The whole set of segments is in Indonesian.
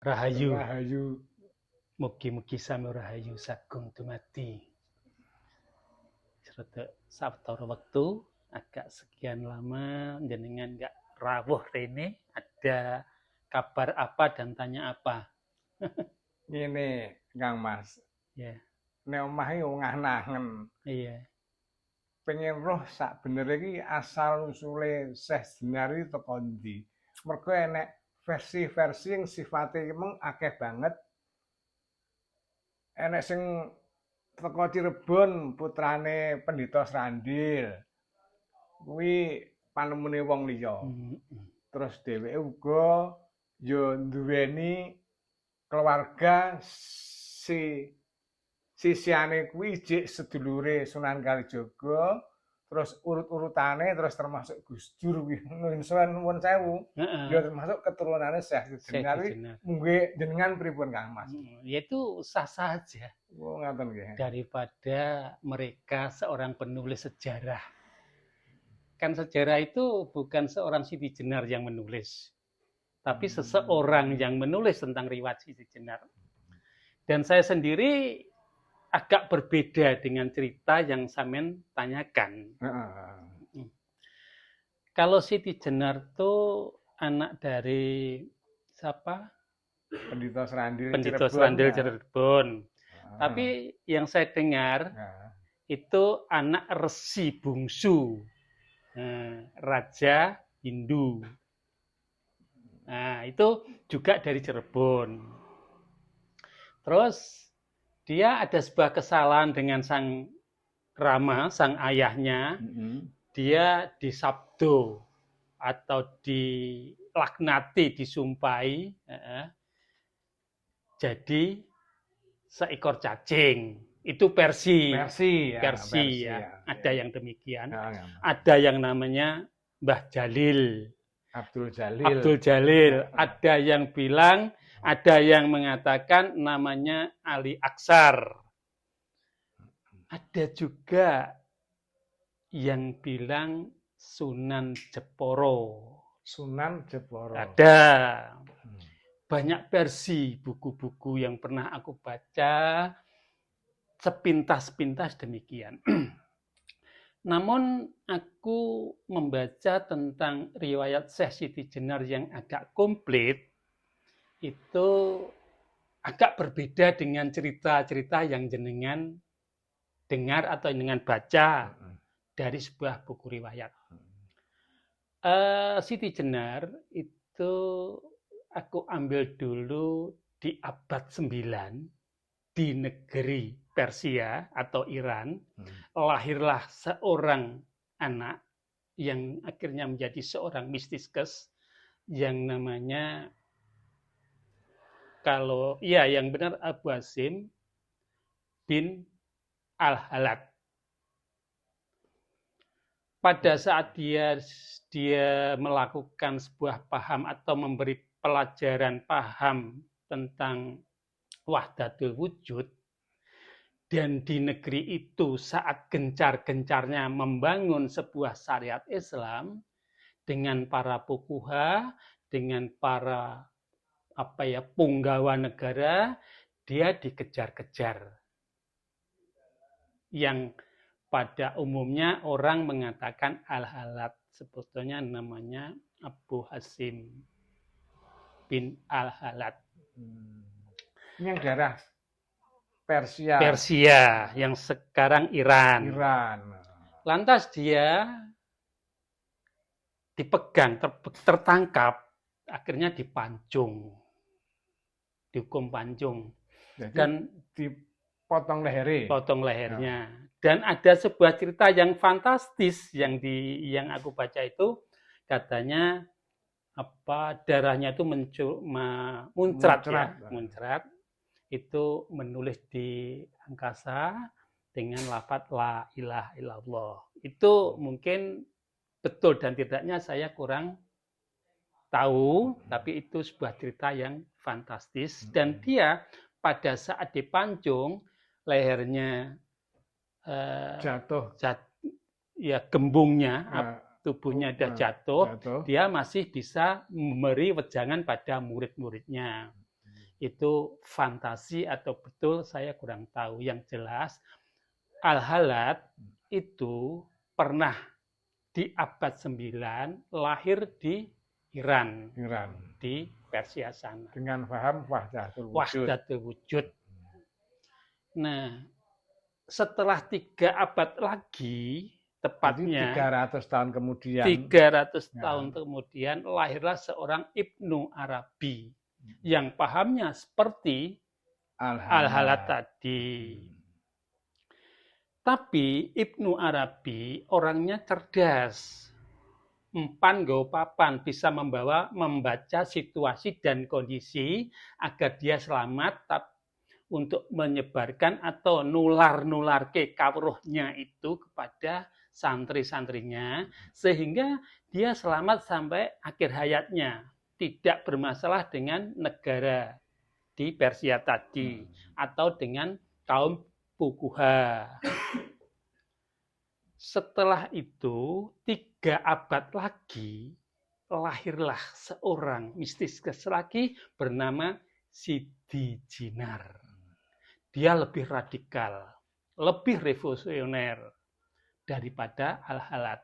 Rahayu. Rahayu. Mugi-mugi sami rahayu sagung dumadi. Serta sawetara wektu agak sekian lama jenengan enggak rawuh rene, ada kabar apa dan tanya apa? Ngene, Kang Mas. Ya. Nek omah iki ongah-nangen. Iya. Pengen roh sak benere iki asal usule Syekh Jenar iki teko ndi. Mergo enek versi-versi yang sifate emang akeh banget. Enek sing teko Cirebon putrane Pendhita Srandil. Kuwi panemune wong liya. Terus dheweke uga ya nduweni keluarga sisiane kuwi jek sedulure Sunan Kalijaga, terus urut-urutane terus termasuk Gus Dur kuwi nuwun sewu. Ya termasuk keturunane Syekh Jenar mungkin jenengan pripun Kang Mas? Ya itu sah saja. Oh, ngaten nggih. Daripada mereka seorang penulis sejarah. Kan sejarah itu bukan seorang Siti Jenar yang menulis, tapi seseorang yang menulis tentang riwayat Siti Jenar. Dan saya sendiri agak berbeda dengan cerita yang sampean tanyakan. Kalau Siti Jenar itu anak dari siapa? Pendhita Srandil Cirebon. Tapi yang saya dengar itu anak resi bungsu Raja Hindu. Nah, itu juga dari Cirebon. Terus dia ada sebuah kesalahan dengan sang Rama, sang ayahnya. Dia disabdo atau dilaknati, disumpahi jadi seekor cacing. Itu versi ya. Ada yang demikian. Ada yang namanya Mbah Jalil. Abdul Jalil. Ada yang bilang, ada yang mengatakan namanya Ali Aksar. Ada juga yang bilang Sunan Jeporo. Ada. Banyak versi buku-buku yang pernah aku baca, sepintas-pintas demikian. Namun aku membaca tentang riwayat Syekh Siti Jenar yang agak komplit, itu agak berbeda dengan cerita-cerita yang jenengan dengar atau jenengan baca dari sebuah buku riwayat. Siti Jenar itu aku ambil dulu di abad 9 di negeri Persia atau Iran. Lahirlah seorang anak yang akhirnya menjadi seorang mistiskus yang namanya yang benar Abu Hasim bin Al-Halat. Pada saat dia melakukan sebuah paham atau memberi pelajaran paham tentang wahdatul wujud, dan di negeri itu saat gencar-gencarnya membangun sebuah syariat Islam dengan para pukuha, dengan para punggawa negara, dia dikejar-kejar. Yang pada umumnya orang mengatakan Al-Halat, sebetulnya namanya Abu Hasim bin Al-Halat. Yang daerah Persia. Yang sekarang Iran. Lantas dia dipegang, tertangkap, akhirnya dipancung. Dihukum pancung. Dan dipotong lehernya. Dan ada sebuah cerita yang fantastis yang aku baca itu, katanya darahnya itu muncrat, itu menulis di angkasa dengan lafaz la ilaha illallah. Itu mungkin betul dan tidaknya saya kurang tahu, tapi itu sebuah cerita yang fantastis. Dan dia pada saat dipancung lehernya jatuh, gembungnya, tubuhnya sudah jatuh, dia masih bisa memberi wejangan pada murid-muridnya. Itu fantasi atau betul saya kurang tahu. Yang jelas Al-Halat itu pernah di abad 9 lahir di Iran. Di Persia sana. Dengan paham wahdatul wujud. Nah, setelah 3 abad lagi, tepatnya 300 tahun kemudian. 300 tahun kemudian lahirlah seorang Ibnu Arabi yang pahamnya seperti Al-Halat tadi. Tapi Ibnu Arabi orangnya cerdas. Empan nggawa papan, bisa membaca situasi dan kondisi agar dia selamat untuk menyebarkan atau nular ke kawruhnya itu kepada santri-santrinya sehingga dia selamat sampai akhir hayatnya, tidak bermasalah dengan negara di Persia tadi atau dengan kaum Pukuha. Setelah itu 3 abad lagi lahirlah seorang mistis lagi bernama Siti Jenar. Dia lebih radikal, lebih revolusioner daripada Al-Halat.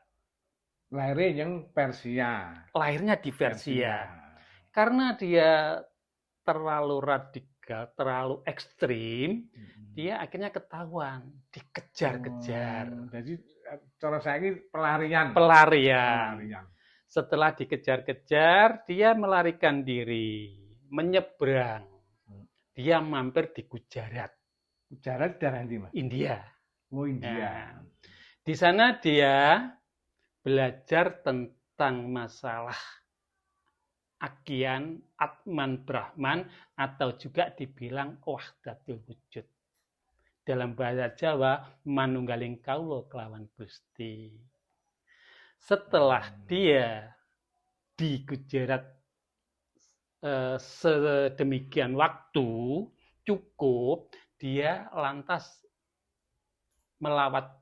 Lahirnya yang Persia. Lahirnya di Persia. Karena dia terlalu radikal, terlalu ekstrim, dia akhirnya ketahuan, dikejar-kejar. Jadi cara saya pelarian. Setelah dikejar-kejar, dia melarikan diri, menyeberang. Dia mampir di Gujarat. Gujarat daerah di mana? India. Oh, India. Nah, di sana dia belajar tentang masalah Akian, Atman, Brahman, atau juga dibilang wahdatul wujud. Dalam bahasa Jawa, manunggaling kaulo kelawan Gusti. Setelah dia di Gujarat sedemikian waktu cukup, dia lantas melawat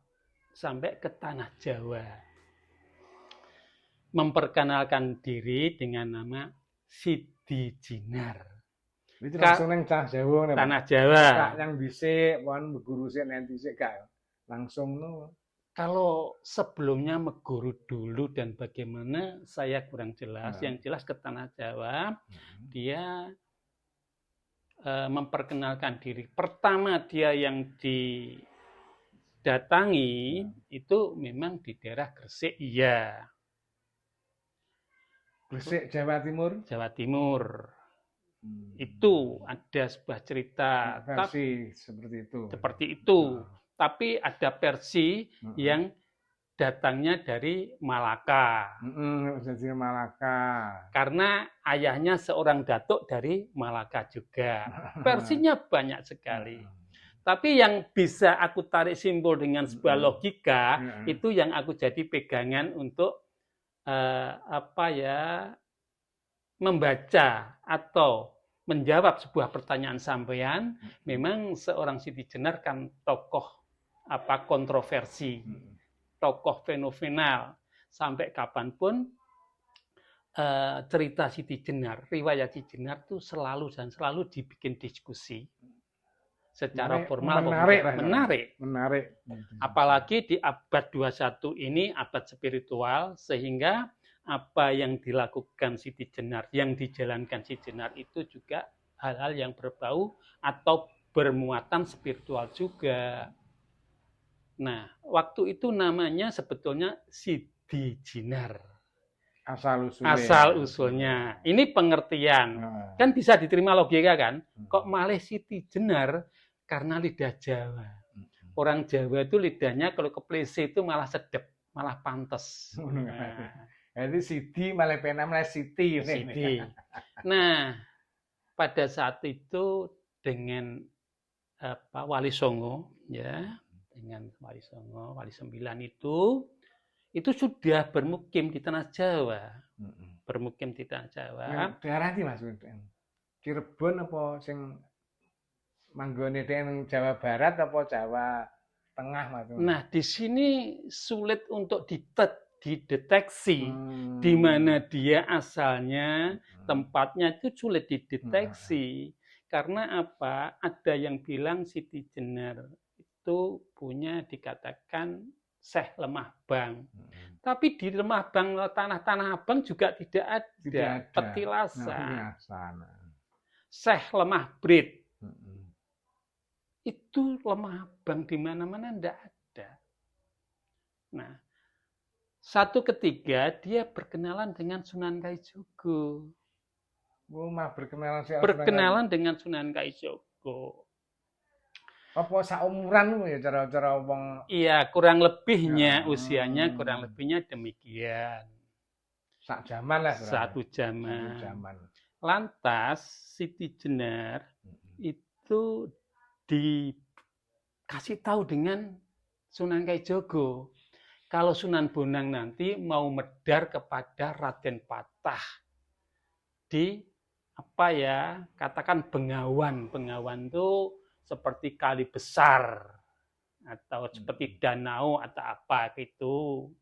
sampai ke tanah Jawa. Memperkenalkan diri dengan nama Siti Jenar. Itu langsung nang tanah Jawa. Kak yang dhisik, wan guru sik nek dhisik gak langsung no. Kalau sebelumnya meguru dulu dan bagaimana saya kurang jelas. Yang jelas ke tanah Jawa, dia memperkenalkan diri. Pertama dia yang didatangi itu memang di daerah Gresik, iya. Gresik, Jawa Timur. Jawa Timur. Itu ada sebuah cerita. Versi seperti itu. Seperti itu. Tapi ada versi yang datangnya dari Malaka. Dari Malaka. Karena ayahnya seorang datuk dari Malaka juga. Versinya banyak sekali. Tapi yang bisa aku tarik simpul dengan sebuah logika, itu yang aku jadi pegangan untuk membaca atau menjawab sebuah pertanyaan sampean. Memang seorang Siti Jenar kan tokoh kontroversi, tokoh fenomenal. Sampai kapanpun cerita Siti Jenar, riwayat Siti Jenar itu selalu dibikin diskusi secara formal. Menarik. Apalagi di abad 21 ini abad spiritual, sehingga apa yang dilakukan Siti Jenar, yang dijalankan Siti Jenar itu juga hal-hal yang berbau atau bermuatan spiritual juga. Nah, waktu itu namanya sebetulnya Siti Jenar. Asal usulnya. Ini pengertian. Kan bisa diterima logika kan? Kok malah Siti Jenar? Karena lidah Jawa. Orang Jawa itu lidahnya kalau keplese itu malah sedep, malah pantes. Jadi Siti malah pena malah Siti. Nah, pada saat itu dengan Wali Songo, ya, dengan Wali Songo, Wali 9 itu sudah bermukim di tanah Jawa. Bermukim di tanah Jawa. Daerah ndi Mas? Cirebon apa sing manggone teng Jawa Barat apa Jawa Tengah Mas? Nah, di sini sulit untuk dideteksi di mana dia asalnya, tempatnya itu sulit dideteksi. Karena apa? Ada yang bilang Siti Jenar itu punya dikatakan Syekh Lemah Bang. Tapi di Lemah Bang, Tanah Abang juga tidak ada petilasan. Syekh Lemah Brit. Itu Lemah Bang di mana-mana tidak ada. Nah, satu ketiga dia berkenalan dengan Sunan Kalijogo. Berkenalan dengan Sunan Kalijogo. Apa saumuran ya cara wong? Iya, kurang lebihnya usianya kurang lebihnya demikian. Sak zaman lah. Satu zaman. Lantas Siti Jenar itu dikasih tahu dengan Sunan Kalijogo. Kalau Sunan Bonang nanti mau medar kepada Raden Patah di katakan Bengawan. Bengawan itu seperti kali besar atau seperti danau atau apa gitu.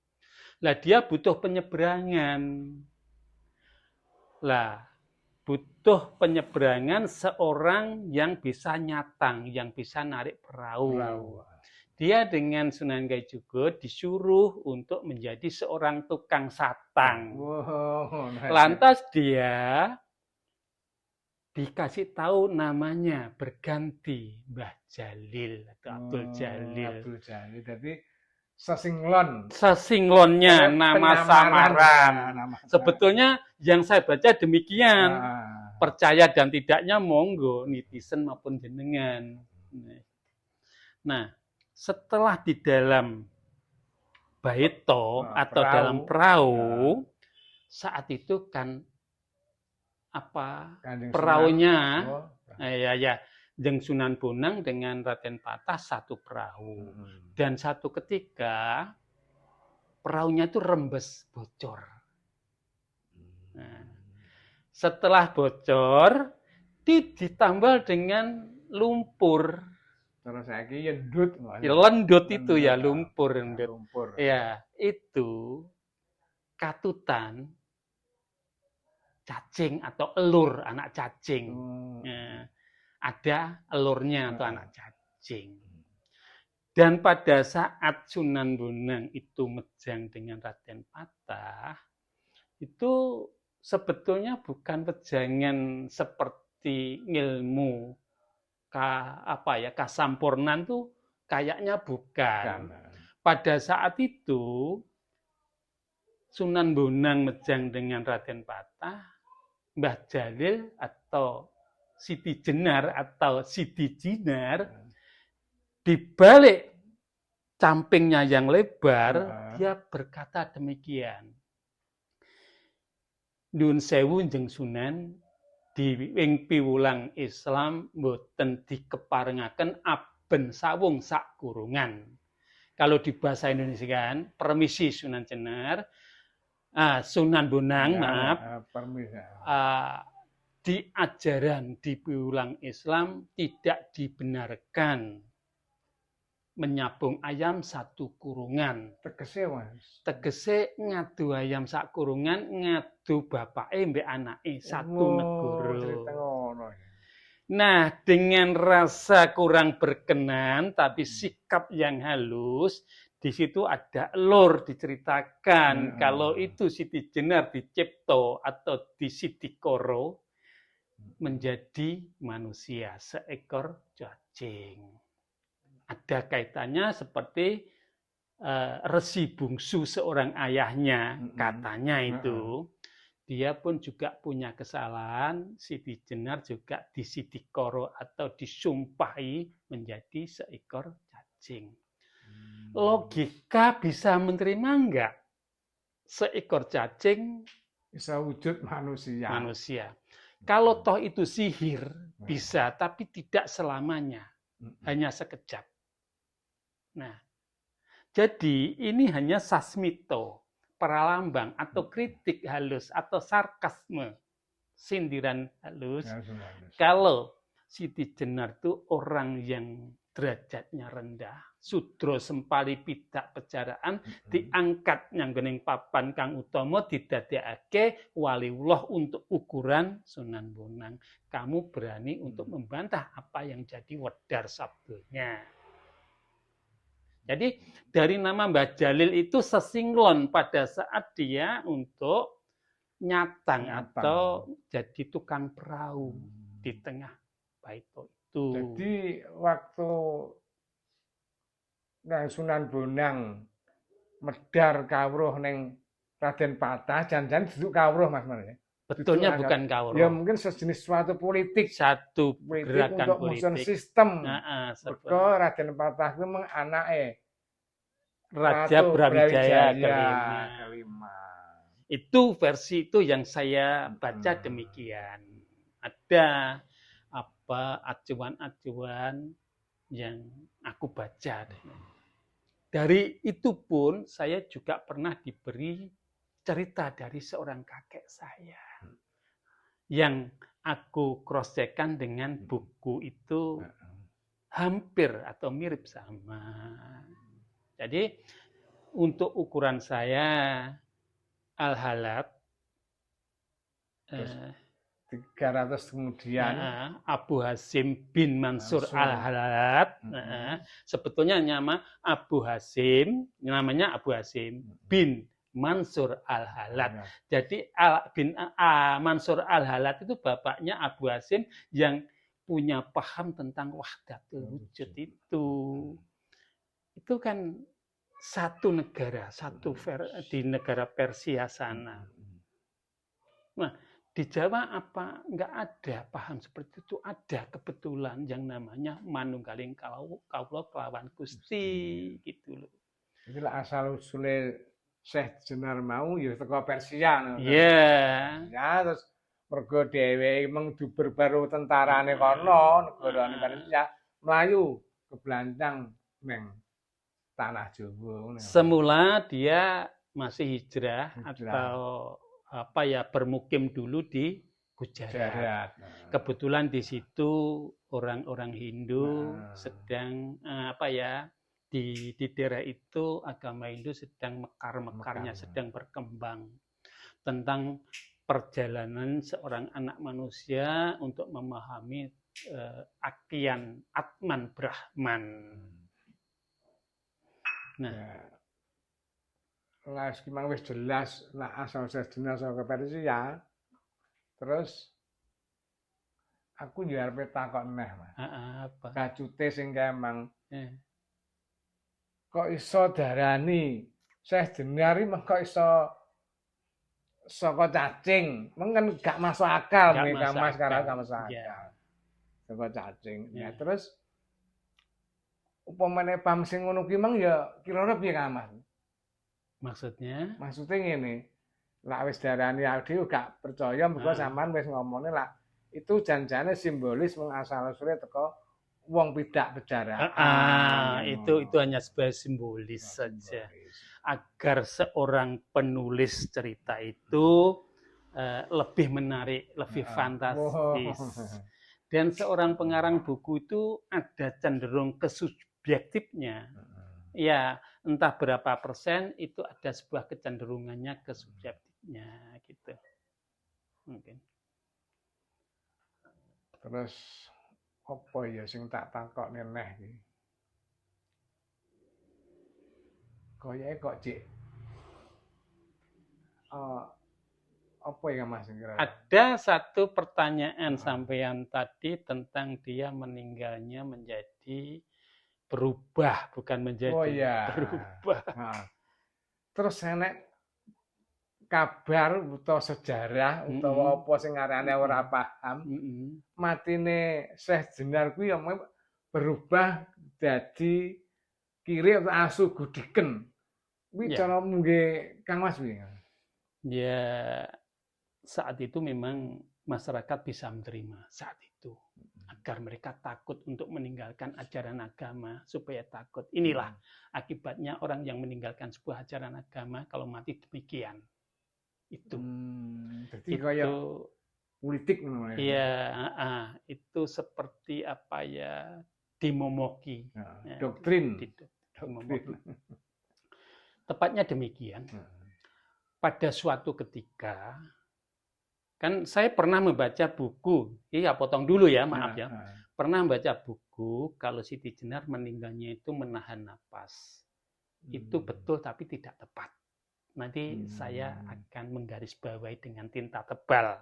Lah dia butuh penyeberangan. Lah butuh penyeberangan seorang yang bisa nyatang, yang bisa narik perahu. Dia dengan Sunan Kalijogo disuruh untuk menjadi seorang tukang satang. Lantas dia dikasih tahu namanya berganti Mbah Jalil atau Abdul Jalil. Abdul Jalil. Jadi sesinglon. Sesinglonnya nama samaran. Sebetulnya yang saya baca demikian. Percaya dan tidaknya monggo netizen maupun jenengan. Nah, setelah di dalam baito atau dalam perahu, saat itu kan perahunya Jeng Sunan Bonang dengan Raden Patah satu perahu. Dan satu ketika perahunya itu rembes bocor. Nah, setelah bocor ditambal dengan lumpur. Terus lagi lendut. Lendut itu ya lumpur. Ya, itu katutan cacing atau elur anak cacing. Ada elurnya atau anak cacing. Dan pada saat Sunan Bonang itu mejang dengan Raden Patah, itu sebetulnya bukan wejangan seperti ilmu kasampurnan tuh kayaknya bukan. Pada saat itu Sunan Bonang mejang dengan Raden Patah, Mbah Jalil atau Siti Jenar atau Siti Jinar di balik campingnya yang lebar, dia berkata demikian. Nuwun sewu Njeng Sunan, di ing piwulang Islam mboten dikeparengaken aben sawung sakurungan. Kalau di bahasa Indonesia kan, permisi Sunan Jenar, Sunan Bonang, di ajaran di piwulang Islam tidak dibenarkan menyabung ayam satu kurungan. Tegese ngadu ayam sak kurungan, ngadu bapake mbek anake satu negara. Nah, dengan rasa kurang berkenan tapi sikap yang halus, di situ ada elur diceritakan kalau itu Siti Jenar dicipto atau disidikoro menjadi manusia, seekor cacing. Ada kaitannya seperti Resi Bungsu seorang ayahnya, katanya itu. Dia pun juga punya kesalahan, Siti Jenar juga disidikoro atau disumpahi menjadi seekor cacing. Logika bisa menerima enggak? Seekor cacing bisa wujud manusia. Kalau toh itu sihir, bisa, tapi tidak selamanya. Hanya sekejap. Nah, jadi ini hanya sasmito, pralambang, atau kritik halus, atau sarkasme, sindiran halus. Kalau Siti Jenar itu orang yang derajatnya rendah, sudra sempali pidak pejaraan diangkat nyanggening papan kang utama didadekake waliullah untuk ukuran Sunan Bonang. Kamu berani untuk membantah apa yang jadi wedar sabdonya. Jadi dari nama Mbah Jalil itu sesinglon pada saat dia untuk nyatang atau jadi tukang perahu di tengah Baito itu. Jadi waktu Sunan Bonang medar kawruh neng Raden Patah, jangan-jangan duduk kawruh Mas Mar ya. Betulnya bukan kawruh. Ya mungkin sejenis suatu politik. Satu gerakan untuk musuh sistem. Mergo Raden Patah itu memang anake Raja Brawijaya kelima. Itu versi itu yang saya baca demikian. Ada acuan-acuan yang aku baca. Dari itu pun saya juga pernah diberi cerita dari seorang kakek saya yang aku cross-check-kan dengan buku itu hampir atau mirip sama. Jadi untuk ukuran saya Al-Halat 300 kemudian Abu Hasim bin Mansur Al-Halat. Sebetulnya namanya Abu Hasim bin Mansur Al-Halat. Jadi Mansur Al-Halat itu bapaknya Abu Hasim yang punya paham tentang wahdatul wujud itu. Itu kan satu negara, di negara Persia sana. Nah, di Jawa apa enggak ada paham seperti itu? Ada kebetulan yang namanya manunggaling kawula kelawan Gusti gitu loh. Itulah asal usule Syekh Jenar mau ya teko Persia. Iya. Ya terus mergo dheweke mung duber tentarane kono negarane Persia mlayu keblancang neng tanah Jawa. Semula dia masih hijrah. Atau bermukim dulu di Gujarat. Kebetulan di situ orang-orang Hindu sedang di daerah itu agama Hindu sedang mekar-mekarnya, sedang berkembang. Tentang perjalanan seorang anak manusia untuk memahami akian Atman Brahman. Nah, lah memang wis jelas lah asal sejenis saka Persia. Terus aku yo arep takon neh, Mas. Apa? Kacute sing kemang. Kok iso darani Syekh Jenar iki kok iso saka cacing? Mengken gak masuk akal nek Mas karo gak masuk akal. Saka cacing. Ya terus upamane paham sing ngono ki mang ya kira-kira piye Mas? Maksudnya ngene. Lah wis darani dhewe gak percaya mergo sampean wis ngomongnya lah itu janjane simbolis mung asal-usule teko wong pidak pejaraan. Itu hanya sebagai simbolis saja. Agar seorang penulis cerita itu lebih menarik, lebih fantastis. Dan seorang pengarang buku itu ada cenderung ke subjektifnya. Ya, entah berapa persen itu ada sebuah kecenderungannya ke subjektifnya gitu. Mungkin. Terus apa ya sing tak takokne neh iki? Koyoke kok Cik. Apa ya Mas kira? Ada satu pertanyaan sampean tadi tentang dia meninggalnya menjadi berubah, bukan menjadi berubah. Terus enek kabar utawa sejarah utawa apa sing arane ora paham. Matine Syekh Jenar kuwi ya berubah dadi kiri atau asu gudiken. Kuwi cara mungge Kang Mas kuwi. Ya saat itu memang masyarakat bisa menerima saat itu. Agar mereka takut untuk meninggalkan ajaran agama, supaya takut. Inilah akibatnya orang yang meninggalkan sebuah ajaran agama kalau mati demikian. Itu. Jadi kayak politik namanya. Iya, itu seperti apa ya? dimomoki. Doktrin. Dimomoki. Tepatnya demikian. Pada suatu ketika, kan saya pernah membaca buku, iya potong dulu ya, maaf ya. Pernah membaca buku kalau Siti Jenar meninggalnya itu menahan napas. Itu betul tapi tidak tepat. Nanti saya akan menggarisbawahi dengan tinta tebal.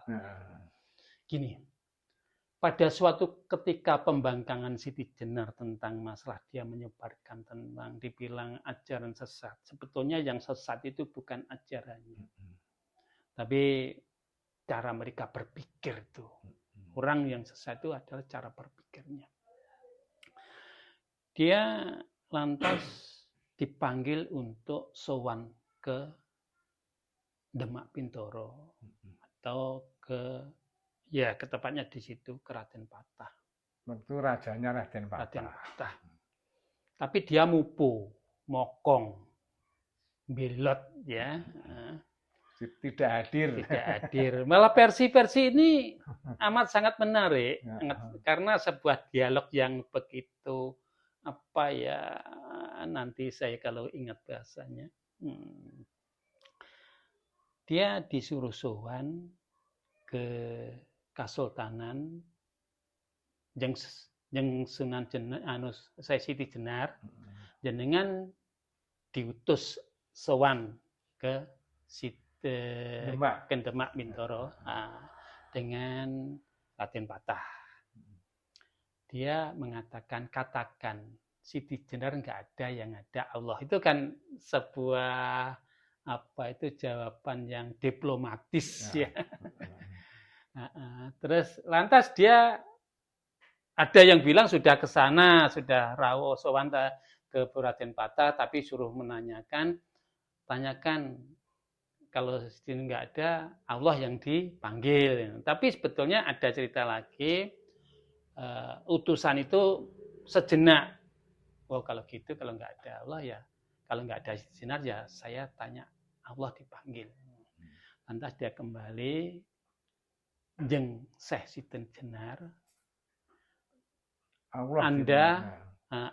Gini, pada suatu ketika pembangkangan Siti Jenar tentang masalah dia menyebarkan tentang dibilang ajaran sesat. Sebetulnya yang sesat itu bukan ajarannya. Tapi cara mereka berpikir itu. Orang yang sesat itu adalah cara berpikirnya. Dia lantas dipanggil untuk sowan ke Demak Bintoro atau ke tepatnya di situ ke Raden Patah. Waktu rajanya Raden Patah. Tapi dia mupu, mokong, belot ya. Tidak hadir. Malah versi-versi ini amat sangat menarik karena sebuah dialog yang begitu nanti saya kalau ingat bahasanya. Dia disuruh sowan ke Kasultanan jeung Sunan saya Siti Jenar jenengan diutus sowan ke Demak Bintoro dengan Raden Patah. Dia mengatakan, katakan Siti Jenar enggak ada, yang ada Allah. Itu kan sebuah jawaban yang diplomatis ya. Terus lantas dia ada yang bilang sudah ke sana, sudah rawuh sowan ke Raden Patah, tapi suruh tanyakan kalau ini nggak ada, Allah yang dipanggil. Tapi sebetulnya ada cerita lagi, utusan itu sejenak. Oh kalau gitu, kalau nggak ada Allah ya, kalau nggak ada sinar ya saya tanya Allah dipanggil. Lantas dia kembali, jeung Syekh Siti Jenar,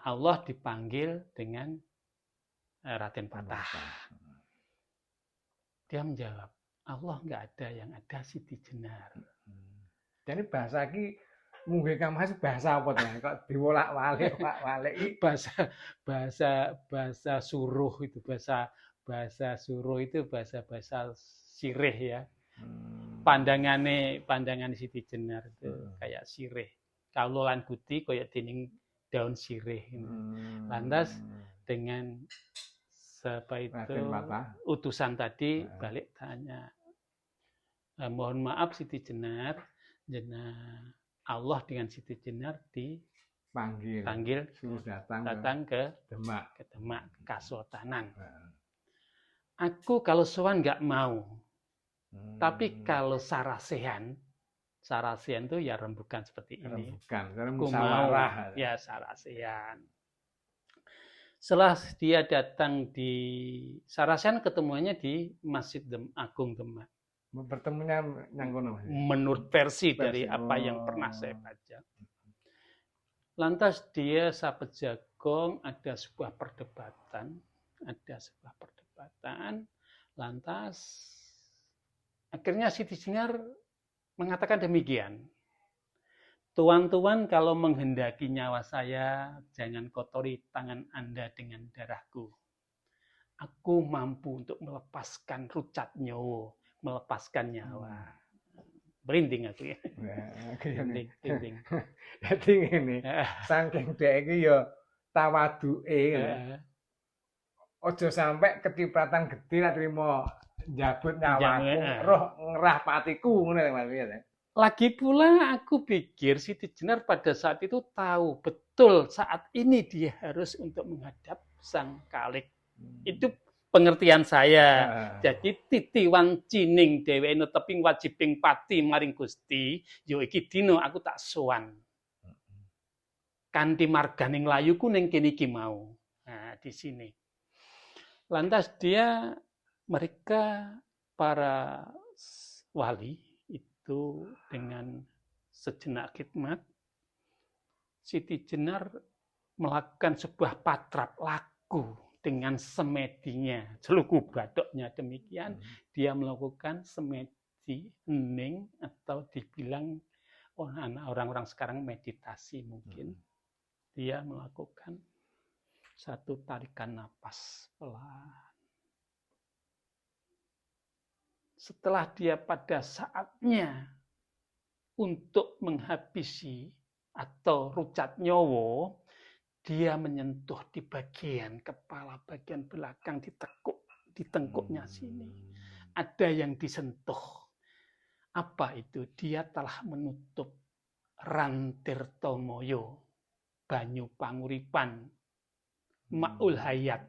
Allah dipanggil dengan Raden Patah. Dia menjawab, Allah nggak ada, yang ada Siti Jenar. Jadi bahasa ini mungkin kamu bahasa apa tuh? Kok diwolak-walik, bahasa suruh itu bahasa suruh itu bahasa sirih ya. Pandangan Siti Jenar itu kayak sirih. Kalau lan putih kayak dening daun sirih. Lantas dengan utusan tadi balik tanya, mohon maaf Siti Jenar, Allah dengan Siti Jenar dipanggil suruh datang ke Demak, ke Kasultanan. Aku kalau sowan nggak mau, tapi kalau sarasehan itu ya rembukan seperti ini. Aku mau ya sarasehan. Setelah dia datang di Sarasehan, ketemuannya di Masjid Agung Demak. Bertemunya yang kono. Menurut versi dari apa yang pernah saya baca. Lantas dia Sapet Jagong ada sebuah perdebatan. Lantas akhirnya Siti Jenar mengatakan demikian. Tuan-tuan, kalau menghendaki nyawa saya, jangan kotori tangan Anda dengan darahku. Aku mampu untuk melepaskan rucat nyawa, melepaskan nyawa. Berinding aku ya. Berinding. Jadi ini, saking dia ini ya tawaduke. Ojo sampai kecipratan gede lah terima jabut nyawaku, roh ngerah patiku. Lagi pula aku pikir Siti Jenar pada saat itu tahu betul saat ini dia harus untuk menghadap Sang Kalik. Itu pengertian saya. Jadi titiwan cining dhewe neteping wajibing pati maring Gusti, yo iki dina aku tak sowan. Kanthi marganing layuku ning kene iki mau. Nah, di sini. Lantas mereka para wali itu dengan sejenak khidmat Siti Jenar melakukan sebuah patrap laku dengan semedinya, celuku badoknya demikian, dia melakukan semedi hening atau dibilang orang-orang sekarang meditasi mungkin. Dia melakukan satu tarikan napas pelan. Setelah dia pada saatnya untuk menghabisi atau rucat nyowo, dia menyentuh di bagian kepala, bagian belakang, di tengkuknya sini. Ada yang disentuh. Apa itu? Dia telah menutup Rantirtomoyo, banyu panguripan, Maul Hayat,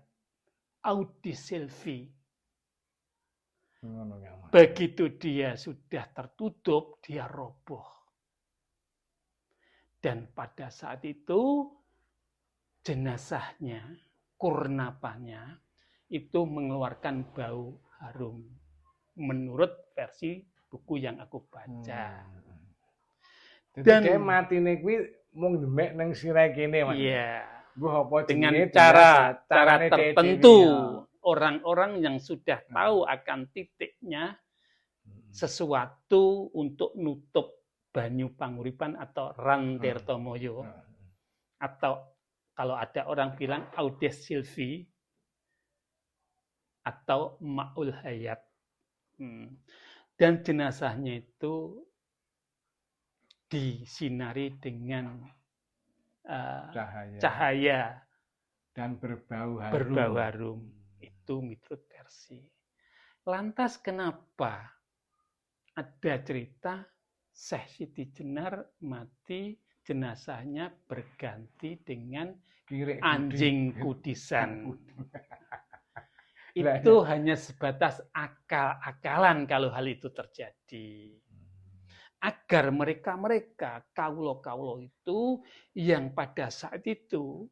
Audi Silvi. Begitu dia sudah tertutup, dia roboh. Dan pada saat itu, jenazahnya, kurnapanya, itu mengeluarkan bau harum. Menurut versi buku yang aku baca. Dan kayak mati nih, kuwi mung demek nang sirah kene, Mas. Iya. Apa dengan cara tertentu. Orang-orang yang sudah tahu akan titiknya sesuatu untuk nutup banyu panguripan atau Rantirtomoyo. Atau kalau ada orang bilang Audes Silvi atau Maul Hayat. Dan jenazahnya itu disinari dengan cahaya dan berbau harum. Itu miturut versi. Lantas kenapa ada cerita Syekh Siti Jenar mati, jenazahnya berganti dengan anjing kudisan? Itu hanya sebatas akal-akalan kalau hal itu terjadi. Agar mereka-mereka, kaulo-kaulo itu, yang pada saat itu,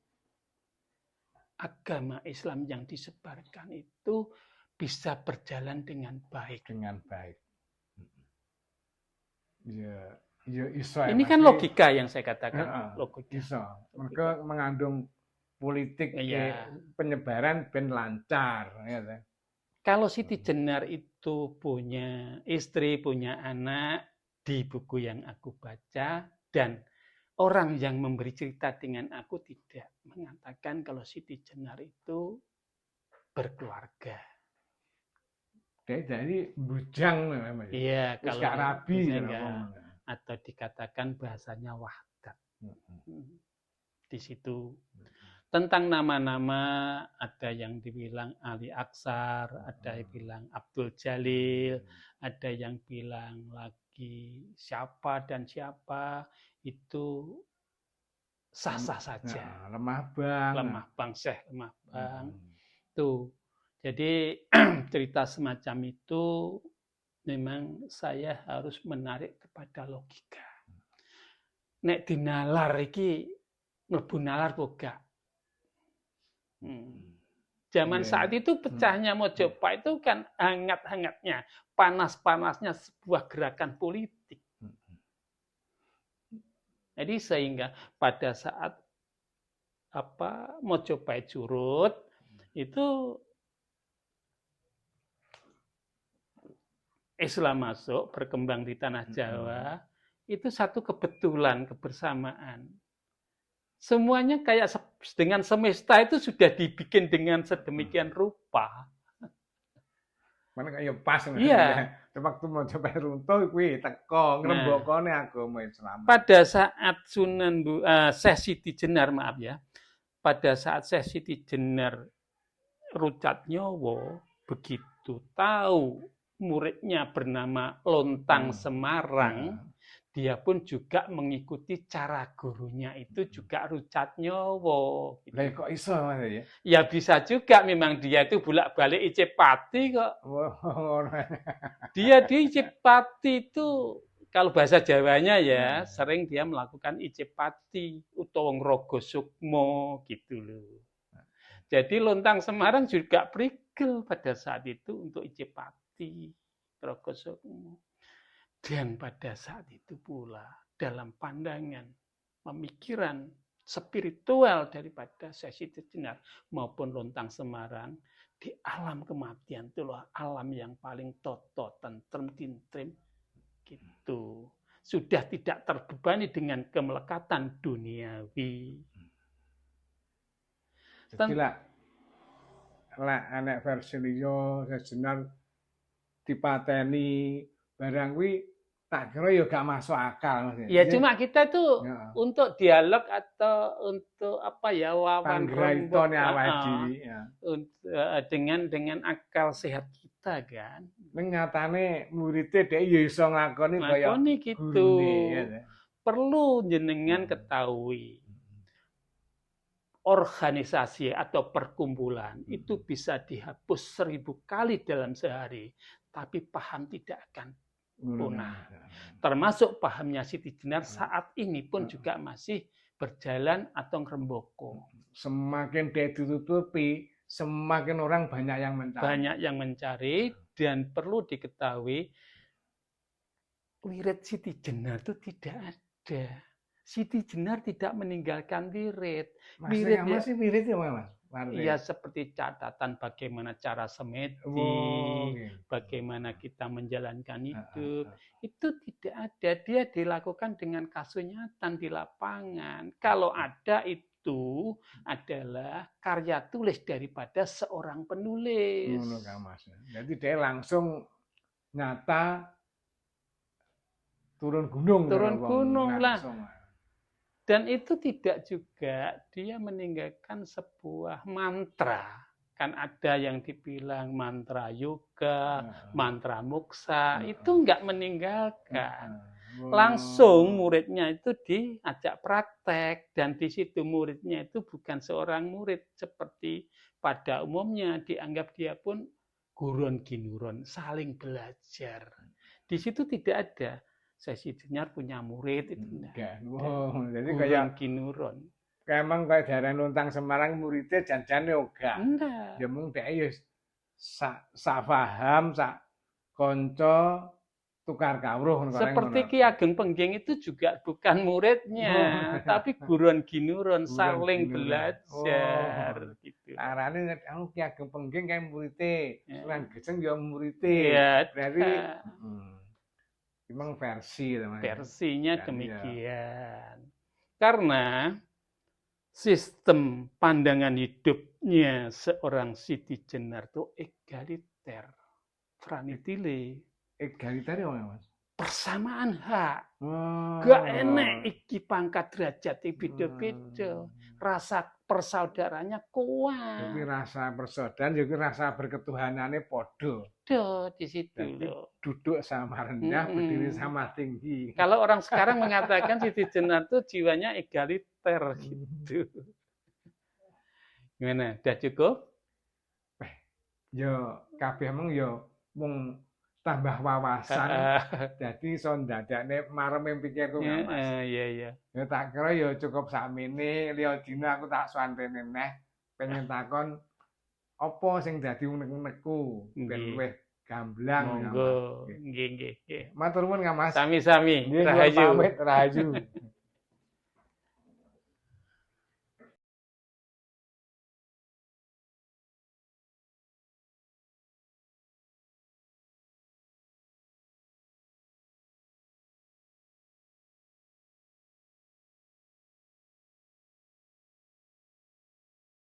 agama Islam yang disebarkan itu bisa berjalan dengan baik. Ini kan logika yang saya katakan. Logika. Mereka mengandung politik penyebaran ben lancar. Kalau Siti Jenar itu punya istri, punya anak, di buku yang aku baca, dan orang yang memberi cerita dengan aku tidak mengatakan kalau Siti Jenar itu berkeluarga. Jadi bujang namanya. Iya, kalau rabi atau dikatakan bahasanya wahdat. Di situ tentang nama-nama ada yang dibilang Ali Aksar, ada yang bilang Abdul Jalil, ada yang bilang lagi siapa dan siapa, itu sah-sah saja. Lemah bang, Syekh lemah bang. Tuh. Jadi cerita semacam itu memang saya harus menarik kepada logika. Nek dinalar iki mlebu nalar kok gak. Zaman saat itu pecahnya Mojopahit itu kan hangat-hangatnya, panas-panasnya sebuah gerakan politik. Jadi sehingga pada saat Mojopahit surut, itu Islam masuk, berkembang di tanah Jawa, itu satu kebetulan, kebersamaan. Semuanya kayak dengan semesta itu sudah dibikin dengan sedemikian rupa. Mana kayak pas. Iya. Waktu Mojopahit runtuh, kuwi teko ngrembakane agama Islam. Pada saat Syekh Siti Jenar, maaf ya, pada saat Syekh Siti Jenar rucat nyowo, begitu tahu muridnya bernama Lontang Semarang, dia pun juga mengikuti cara gurunya itu juga rucat nyowo. Lah kok iso ya? Ya bisa juga, memang dia itu bolak-balik Icipati kok. Dia di Icipati itu kalau bahasa Jawanya ya sering dia melakukan Icipati utawa Ngrogo Sukmo gitu loh. Jadi Lontang Semarang juga prigel pada saat itu untuk Icipati, Ngrogo Sukmo. Dan pada saat itu pula dalam pandangan pemikiran spiritual daripada Syekh Siti Jenar maupun Lontang Semarang, di alam kematian itulah alam yang paling toto, tentrem, tintrim, gitu. Sudah tidak terbebani dengan kemelekatan duniawi. Jadi lah anak versi liya Jenar dipateni barang kuwi tak kira ya gak masuk akal. Ya cuma kita tuh ya, untuk dialog atau untuk apa ya wawan rombong dengan akal sehat kita kan. Nyatane muridé dhek ya iso ngakoni kaya gitu. Perlu jenengan ketahui. Organisasi atau perkumpulan itu bisa dihapus 1000 kali dalam sehari, tapi paham tidak akan punah. Termasuk pahamnya Siti Jenar saat ini pun juga masih berjalan atau ngrembaka. Semakin dia ditutupi, semakin orang banyak yang mencari. Banyak yang mencari dan perlu diketahui wirid Siti Jenar itu tidak ada. Siti Jenar tidak meninggalkan wirid. Wirid masih wirid ya Mas? Ya seperti catatan bagaimana cara semedi, bagaimana kita menjalankan hidup. Itu tidak ada. Dia dilakukan dengan kasunyatan di lapangan. Kalau ada itu adalah karya tulis daripada seorang penulis. Jadi dia langsung nyata turun gunung. Turun gunung lah. Dan itu tidak juga dia meninggalkan sebuah mantra. Kan ada yang dibilang mantra yoga, mantra moksa, itu enggak meninggalkan. Langsung muridnya itu diajak praktek. Dan di situ muridnya itu bukan seorang murid. Seperti pada umumnya dianggap dia pun gurun ginuron, saling belajar. Di situ tidak ada. Syekh Siti Jenar punya murid itu enggak. Jadi kayak ginuron. Kayak emang kayak daerah Lontang Semarang muridnya janjane enggak. Enggak. Ya mung dhek ya sak paham, sak kanca tukar kawruh. Seperti Ki Ageng Pengging itu juga bukan muridnya, tapi guruan ginuron, saling belajar. Gitu. Arane Ki Ageng Pengging kayak muridé, Sunan Gejeng ya muridé. Ya, berarti memang versi namanya. Versinya demikian. Karena sistem pandangan hidupnya seorang Siti Jenar itu egaliter. Franitile. Egaliter ya Mas? Persamaan hak. Gak enek iki pangkat derajat beda-beda. Rasa persaudaranya kuat. Jadi rasa persaudaraan, jadi rasa berketuhanannya podo. Di situ. Duduk sama rendah, berdiri sama tinggi. Kalau orang sekarang mengatakan Siti Jenar itu jiwanya egaliter gitu. Gimana? Udah cukup? Yo, kabeh emang yo mung tambah wawasan. Jadi so ndadekne marem pikirku Mas. Iya. Ya tak kira yo cukup sakmene, liya dina aku tak swantene neh pengen takon apa sing dadi unek-unekku ben luwih gamblang. Monggo. Nggih. Matur nuwun Mas. Sami-sami. Rahayu.